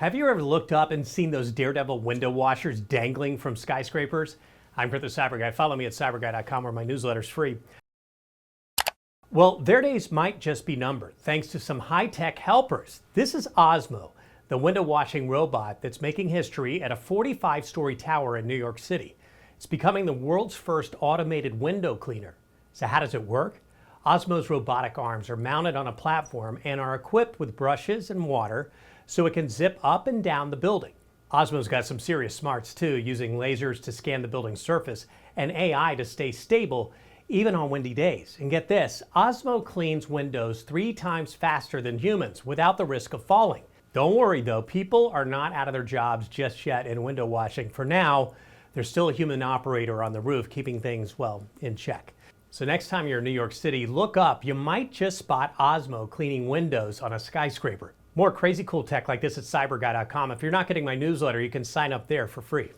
Have you ever looked up and seen those daredevil window washers dangling from skyscrapers? I'm Chris the CyberGuy. Follow me at cyberguy.com where my newsletter's free. Well, their days might just be numbered thanks to some high-tech helpers. This is Ozmo, the window washing robot that's making history at a 45-story tower in New York City. It's becoming the world's first automated window cleaner. So how does it work? Ozmo's robotic arms are mounted on a platform and are equipped with brushes and water so it can zip up and down the building. Ozmo's got some serious smarts too, using lasers to scan the building's surface and AI to stay stable even on windy days. And get this, Ozmo cleans windows 3 times faster than humans without the risk of falling. Don't worry though, people are not out of their jobs just yet in window washing. For now, there's still a human operator on the roof keeping things, well, in check. So next time you're in New York City, look up. You might just spot Ozmo cleaning windows on a skyscraper. More crazy cool tech like this at cyberguy.com. If you're not getting my newsletter, you can sign up there for free.